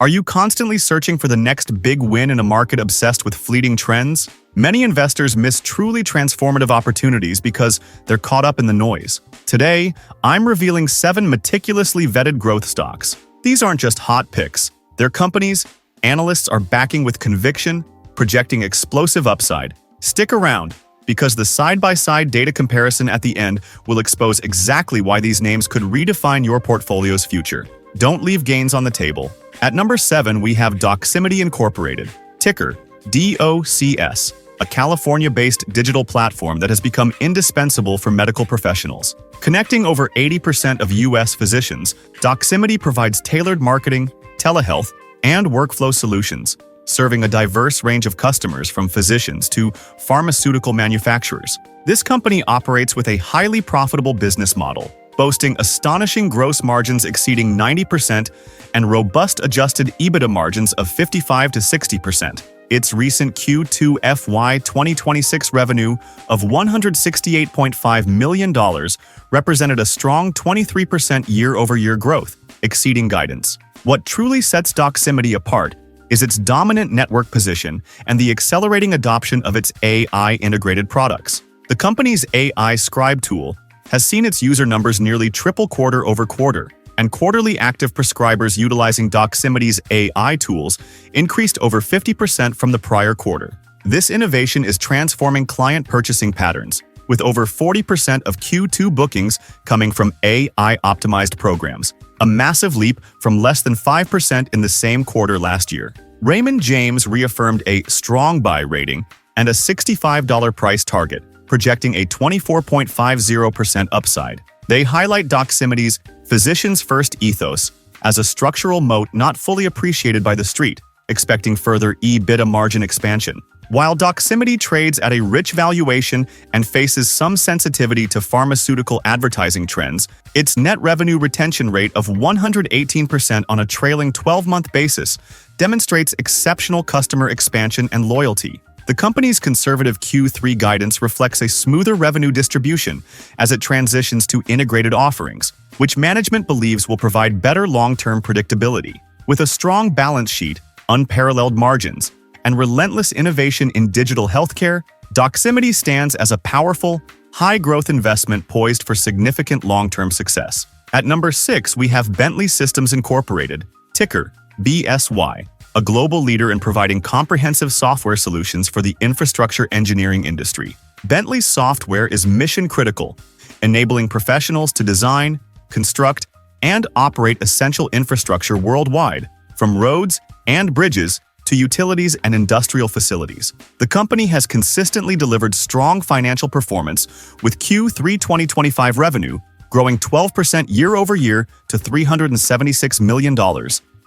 Are you constantly searching for the next big win in a market obsessed with fleeting trends? Many investors miss truly transformative opportunities because they're caught up in the noise. Today, I'm revealing 7 meticulously vetted growth stocks. These aren't just hot picks. They're companies analysts are backing with conviction, projecting explosive upside. Stick around, because the side-by-side data comparison at the end will expose exactly why these names could redefine your portfolio's future. Don't leave gains on the table. At number 7, we have Doximity Incorporated, ticker DOCS, a California-based digital platform that has become indispensable for medical professionals. Connecting over 80% of U.S. physicians, Doximity provides tailored marketing, telehealth, and workflow solutions, serving a diverse range of customers from physicians to pharmaceutical manufacturers. This company operates with a highly profitable business model, boasting astonishing gross margins exceeding 90% and robust adjusted EBITDA margins of 55 to 60%. Its recent Q2 FY 2026 revenue of $168.5 million represented a strong 23% year-over-year growth, exceeding guidance. What truly sets Doximity apart is its dominant network position and the accelerating adoption of its AI-integrated products. The company's AI Scribe tool has seen its user numbers nearly triple quarter-over-quarter, and quarterly active prescribers utilizing Doximity's AI tools increased over 50% from the prior quarter. This innovation is transforming client purchasing patterns, with over 40% of Q2 bookings coming from AI-optimized programs, a massive leap from less than 5% in the same quarter last year. Raymond James reaffirmed a strong buy rating and a $65 price target, projecting a 24.50% upside. They highlight Doximity's physicians-first ethos as a structural moat not fully appreciated by the street, expecting further EBITDA margin expansion. While Doximity trades at a rich valuation and faces some sensitivity to pharmaceutical advertising trends, its net revenue retention rate of 118% on a trailing 12-month basis demonstrates exceptional customer expansion and loyalty. The company's conservative Q3 guidance reflects a smoother revenue distribution as it transitions to integrated offerings, which management believes will provide better long-term predictability. With a strong balance sheet, unparalleled margins, and relentless innovation in digital healthcare, Doximity stands as a powerful, high-growth investment poised for significant long-term success. At number 6, we have Bentley Systems Incorporated, ticker BSY, a global leader in providing comprehensive software solutions for the infrastructure engineering industry. Bentley's software is mission-critical, enabling professionals to design, construct, and operate essential infrastructure worldwide, from roads and bridges to utilities and industrial facilities. The company has consistently delivered strong financial performance, with Q3 2025 revenue growing 12% year-over-year to $376 million,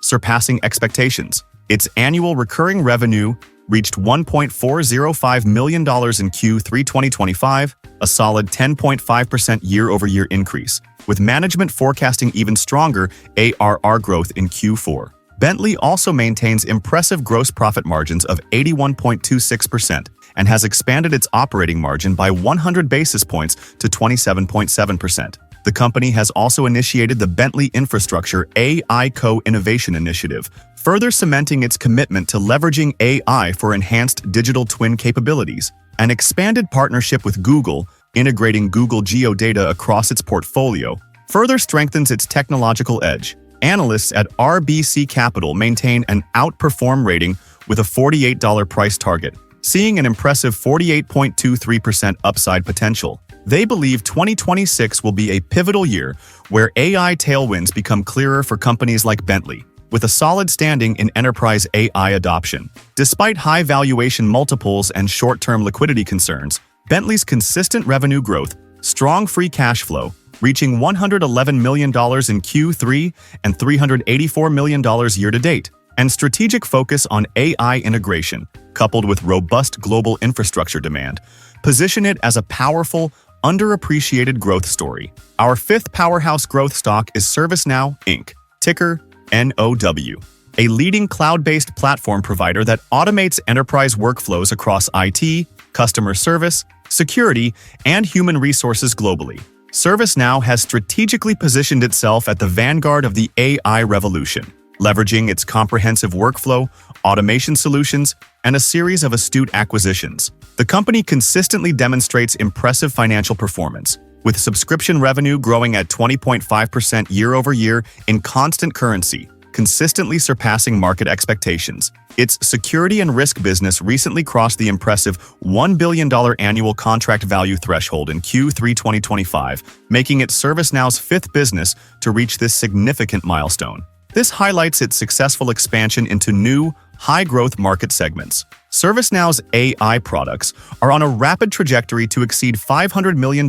surpassing expectations. Its annual recurring revenue reached $1.405 million in Q3 2025, a solid 10.5% year-over-year increase, with management forecasting even stronger ARR growth in Q4. Bentley also maintains impressive gross profit margins of 81.26% and has expanded its operating margin by 100 basis points to 27.7%. The company has also initiated the Bentley Infrastructure AI Co-Innovation Initiative, further cementing its commitment to leveraging AI for enhanced digital twin capabilities. An expanded partnership with Google, integrating Google Geodata across its portfolio, further strengthens its technological edge. Analysts at RBC Capital maintain an outperform rating with a $48 price target, seeing an impressive 48.23% upside potential. They believe 2026 will be a pivotal year where AI tailwinds become clearer for companies like Bentley, with a solid standing in enterprise AI adoption. Despite high valuation multiples and short-term liquidity concerns, Bentley's consistent revenue growth, strong free cash flow, reaching $111 million in Q3 and $384 million year-to-date, and strategic focus on AI integration, coupled with robust global infrastructure demand, position it as a powerful, underappreciated growth story. Our 5th powerhouse growth stock is ServiceNow, Inc., ticker NOW, a leading cloud-based platform provider that automates enterprise workflows across IT, customer service, security, and human resources globally. ServiceNow has strategically positioned itself at the vanguard of the AI revolution, leveraging its comprehensive workflow, automation solutions, and a series of astute acquisitions. The company consistently demonstrates impressive financial performance, with subscription revenue growing at 20.5% year-over-year in constant currency, consistently surpassing market expectations. Its security and risk business recently crossed the impressive $1 billion annual contract value threshold in Q3 2025, making it ServiceNow's fifth business to reach this significant milestone. This highlights its successful expansion into new, high-growth market segments. ServiceNow's AI products are on a rapid trajectory to exceed $500 million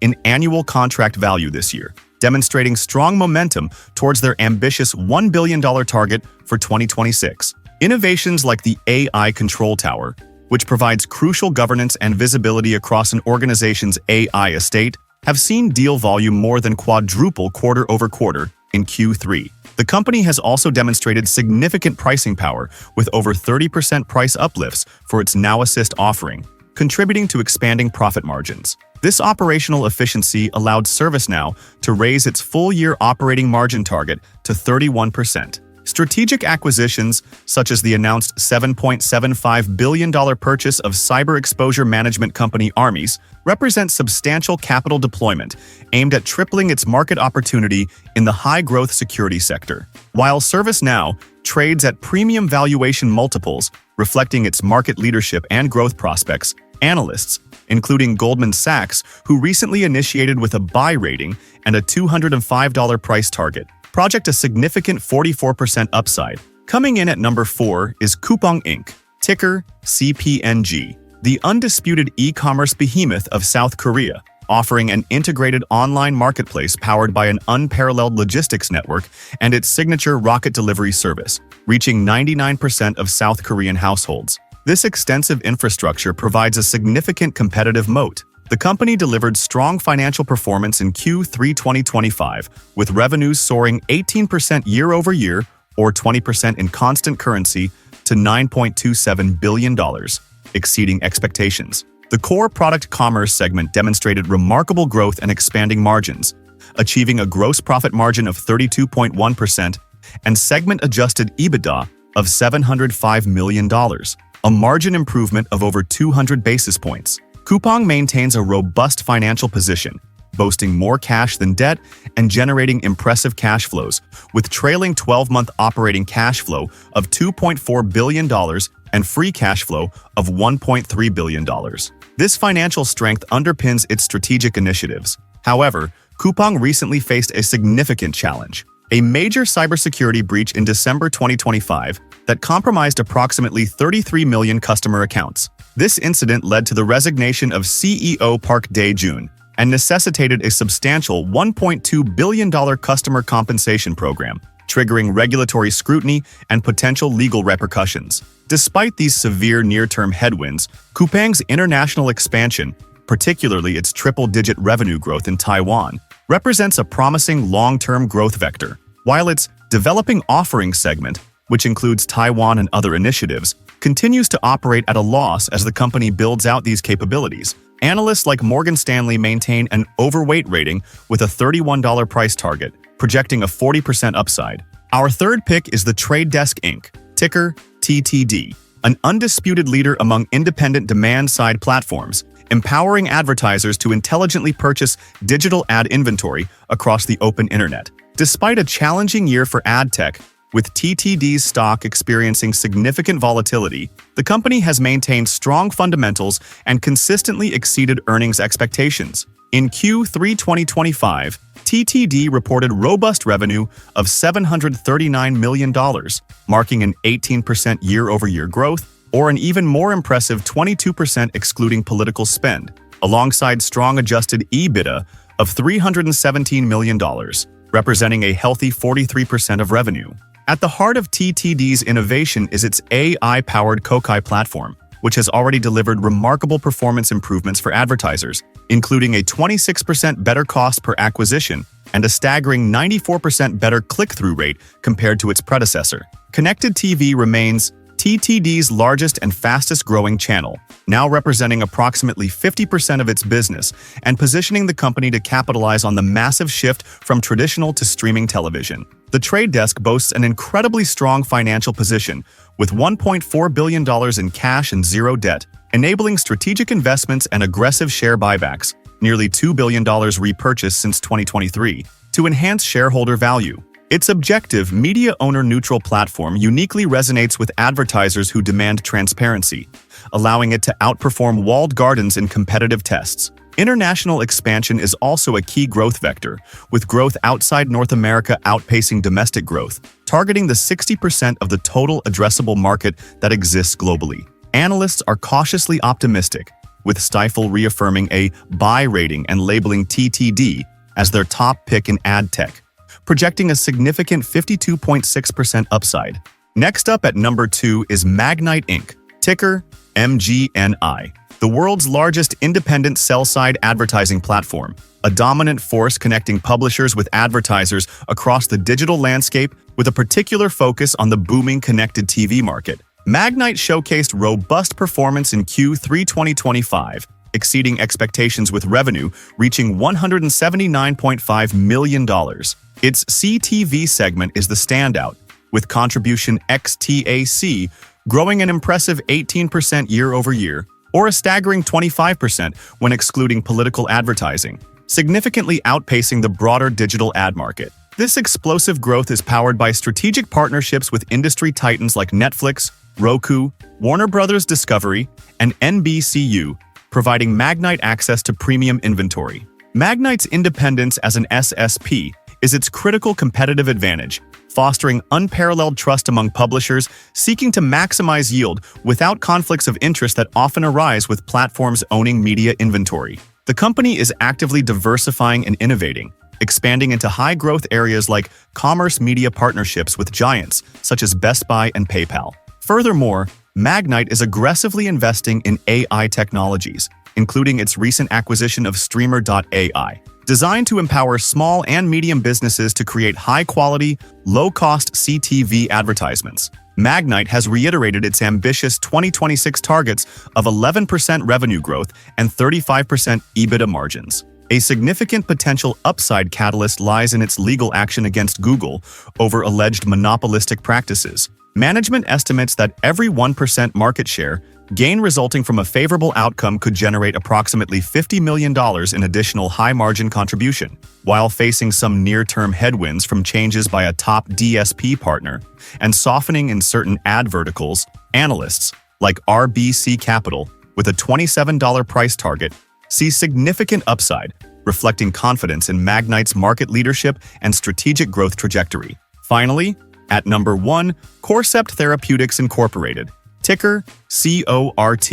in annual contract value this year, demonstrating strong momentum towards their ambitious $1 billion target for 2026. Innovations like the AI Control Tower, which provides crucial governance and visibility across an organization's AI estate, have seen deal volume more than quadruple quarter-over-quarter in Q3. The company has also demonstrated significant pricing power with over 30% price uplifts for its Now Assist offering, contributing to expanding profit margins. This operational efficiency allowed ServiceNow to raise its full-year operating margin target to 31%. Strategic acquisitions, such as the announced $7.75 billion purchase of cyber exposure management company Armies, represent substantial capital deployment aimed at tripling its market opportunity in the high-growth security sector. While ServiceNow trades at premium valuation multiples, reflecting its market leadership and growth prospects, analysts, including Goldman Sachs, who recently initiated with a buy rating and a $205 price target, project a significant 44% upside. Coming in at number 4 is Coupang Inc., ticker CPNG, the undisputed e-commerce behemoth of South Korea, offering an integrated online marketplace powered by an unparalleled logistics network and its signature rocket delivery service, reaching 99% of South Korean households. This extensive infrastructure provides a significant competitive moat. The company delivered strong financial performance in Q3 2025, with revenues soaring 18% year-over-year or 20% in constant currency to $9.27 billion, exceeding expectations. The core product commerce segment demonstrated remarkable growth and expanding margins, achieving a gross profit margin of 32.1% and segment-adjusted EBITDA of $705 million, a margin improvement of over 200 basis points. Coupang maintains a robust financial position, boasting more cash than debt and generating impressive cash flows, with trailing 12-month operating cash flow of $2.4 billion and free cash flow of $1.3 billion. This financial strength underpins its strategic initiatives. However, Coupang recently faced a significant challenge: a major cybersecurity breach in December 2025 that compromised approximately 33 million customer accounts. This incident led to the resignation of CEO Park Dae-jun and necessitated a substantial $1.2 billion customer compensation program, triggering regulatory scrutiny and potential legal repercussions. Despite these severe near-term headwinds, Coupang's international expansion, particularly its triple-digit revenue growth in Taiwan, represents a promising long-term growth vector. While its developing offerings segment, which includes Taiwan and other initiatives, continues to operate at a loss as the company builds out these capabilities. Analysts like Morgan Stanley maintain an overweight rating with a $31 price target, projecting a 40% upside. Our third pick is The Trade Desk Inc., ticker TTD, an undisputed leader among independent demand-side platforms, empowering advertisers to intelligently purchase digital ad inventory across the open internet. Despite a challenging year for ad tech, with TTD's stock experiencing significant volatility, the company has maintained strong fundamentals and consistently exceeded earnings expectations. In Q3 2025, TTD reported robust revenue of $739 million, marking an 18% year-over-year growth, or an even more impressive 22% excluding political spend, alongside strong adjusted EBITDA of $317 million, representing a healthy 43% of revenue. At the heart of TTD's innovation is its AI-powered Kokai platform, which has already delivered remarkable performance improvements for advertisers, including a 26% better cost per acquisition and a staggering 94% better click-through rate compared to its predecessor. Connected TV remains TTD's largest and fastest-growing channel, now representing approximately 50% of its business and positioning the company to capitalize on the massive shift from traditional to streaming television. The trade desk boasts an incredibly strong financial position, with $1.4 billion in cash and zero debt, enabling strategic investments and aggressive share buybacks, nearly $2 billion repurchased since 2023, to enhance shareholder value. Its objective, media owner-neutral platform uniquely resonates with advertisers who demand transparency, allowing it to outperform walled gardens in competitive tests. International expansion is also a key growth vector, with growth outside North America outpacing domestic growth, targeting the 60% of the total addressable market that exists globally. Analysts are cautiously optimistic, with Stifel reaffirming a buy rating and labeling TTD as their top pick in ad tech, projecting a significant 52.6% upside. Next up at number 2 is Magnite Inc., ticker MGNI, the world's largest independent sell-side advertising platform, a dominant force connecting publishers with advertisers across the digital landscape with a particular focus on the booming connected TV market. Magnite showcased robust performance in Q3 2025, exceeding expectations with revenue reaching $179.5 million. Its CTV segment is the standout, with contribution ex-TAC growing an impressive 18% year-over-year, or a staggering 25% when excluding political advertising, significantly outpacing the broader digital ad market. This explosive growth is powered by strategic partnerships with industry titans like Netflix, Roku, Warner Bros. Discovery, and NBCU, providing Magnite access to premium inventory. Magnite's independence as an SSP is its critical competitive advantage, fostering unparalleled trust among publishers seeking to maximize yield without conflicts of interest that often arise with platforms owning media inventory. The company is actively diversifying and innovating, expanding into high-growth areas like commerce media partnerships with giants such as Best Buy and PayPal. Furthermore, Magnite is aggressively investing in AI technologies, including its recent acquisition of Streamer.ai, designed to empower small and medium businesses to create high-quality, low-cost CTV advertisements. Magnite has reiterated its ambitious 2026 targets of 11% revenue growth and 35% EBITDA margins. A significant potential upside catalyst lies in its legal action against Google over alleged monopolistic practices. Management estimates that every 1% market share gain resulting from a favorable outcome could generate approximately $50 million in additional high-margin contribution. While facing some near-term headwinds from changes by a top DSP partner and softening in certain ad verticals, analysts, like RBC Capital, with a $27 price target, see significant upside, reflecting confidence in Magnite's market leadership and strategic growth trajectory. Finally, at number 1, Corcept Therapeutics Incorporated, ticker CORT,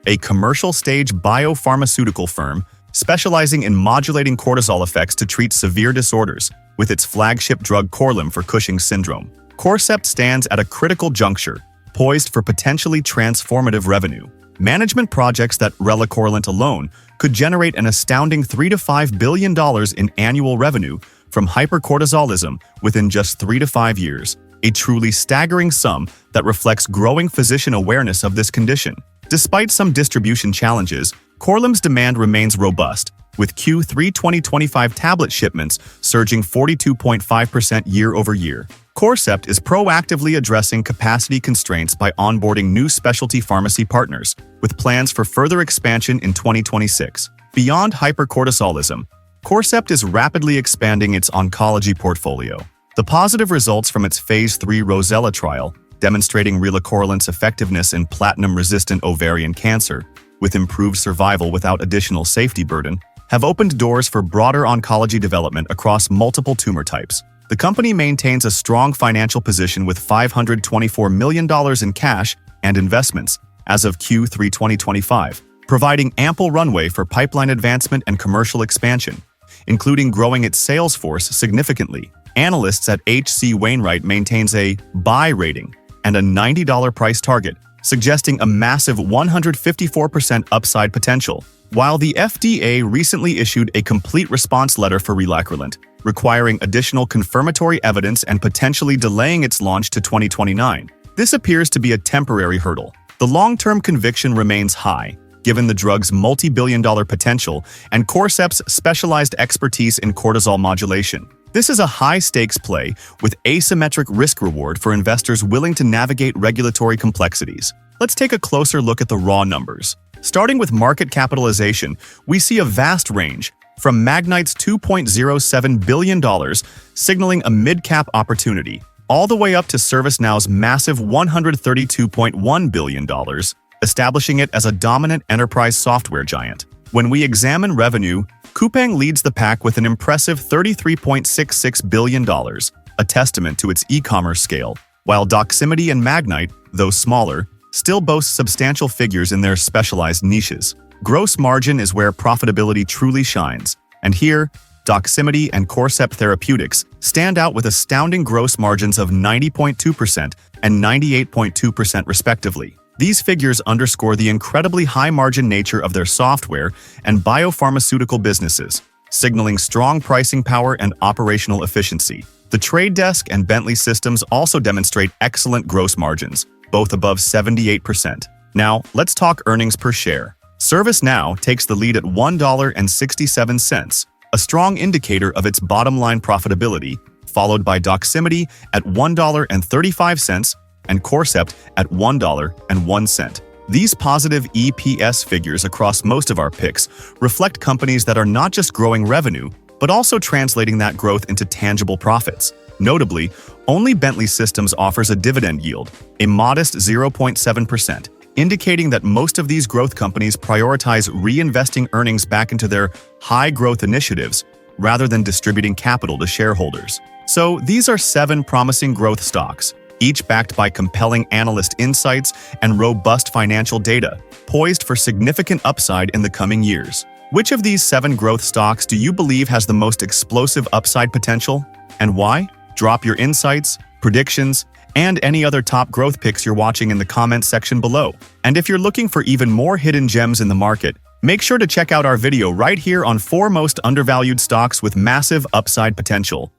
a commercial-stage biopharmaceutical firm specializing in modulating cortisol effects to treat severe disorders, with its flagship drug Korlym for Cushing's syndrome. Corcept stands at a critical juncture, poised for potentially transformative revenue. Management projects that relacorilant alone could generate an astounding $3 to $5 billion in annual revenue from hypercortisolism within just 3 to 5 years, a truly staggering sum that reflects growing physician awareness of this condition. Despite some distribution challenges, Korlym's demand remains robust, with Q3 2025 tablet shipments surging 42.5% year-over-year. Corcept is proactively addressing capacity constraints by onboarding new specialty pharmacy partners, with plans for further expansion in 2026. Beyond hypercortisolism, Corcept is rapidly expanding its oncology portfolio. The positive results from its Phase 3 Rosella trial, demonstrating relacorilant's effectiveness in platinum-resistant ovarian cancer, with improved survival without additional safety burden, have opened doors for broader oncology development across multiple tumor types. The company maintains a strong financial position with $524 million in cash and investments as of Q3 2025, providing ample runway for pipeline advancement and commercial expansion, including growing its sales force significantly. Analysts at H.C. Wainwright maintains a buy rating and a $90 price target, suggesting a massive 154% upside potential. While the FDA recently issued a complete response letter for relacorilant, requiring additional confirmatory evidence and potentially delaying its launch to 2029, this appears to be a temporary hurdle. The long-term conviction remains high, given the drug's multi-billion-dollar potential and Corcept's specialized expertise in cortisol modulation. This is a high-stakes play with asymmetric risk-reward for investors willing to navigate regulatory complexities. Let's take a closer look at the raw numbers. Starting with market capitalization, we see a vast range, from Magnite's $2.07 billion, signaling a mid-cap opportunity, all the way up to ServiceNow's massive $132.1 billion, establishing it as a dominant enterprise software giant. When we examine revenue, Coupang leads the pack with an impressive $33.66 billion, a testament to its e-commerce scale, while Doximity and Magnite, though smaller, still boast substantial figures in their specialized niches. Gross margin is where profitability truly shines, and here, Doximity and Corcept Therapeutics stand out with astounding gross margins of 90.2% and 98.2% respectively. These figures underscore the incredibly high-margin nature of their software and biopharmaceutical businesses, signaling strong pricing power and operational efficiency. The Trade Desk and Bentley systems also demonstrate excellent gross margins, both above 78%. Now, let's talk earnings per share. ServiceNow takes the lead at $1.67, a strong indicator of its bottom-line profitability, followed by Doximity at $1.35 and Corcept at $1.01. These positive EPS figures across most of our picks reflect companies that are not just growing revenue, but also translating that growth into tangible profits. Notably, only Bentley Systems offers a dividend yield, a modest 0.7%, indicating that most of these growth companies prioritize reinvesting earnings back into their high-growth initiatives rather than distributing capital to shareholders. So these are 7 promising growth stocks, each backed by compelling analyst insights and robust financial data, poised for significant upside in the coming years. Which of these 7 growth stocks do you believe has the most explosive upside potential, and why? Drop your insights, predictions, and any other top growth picks you're watching in the comments section below. And if you're looking for even more hidden gems in the market, make sure to check out our video right here on 4 most undervalued stocks with massive upside potential.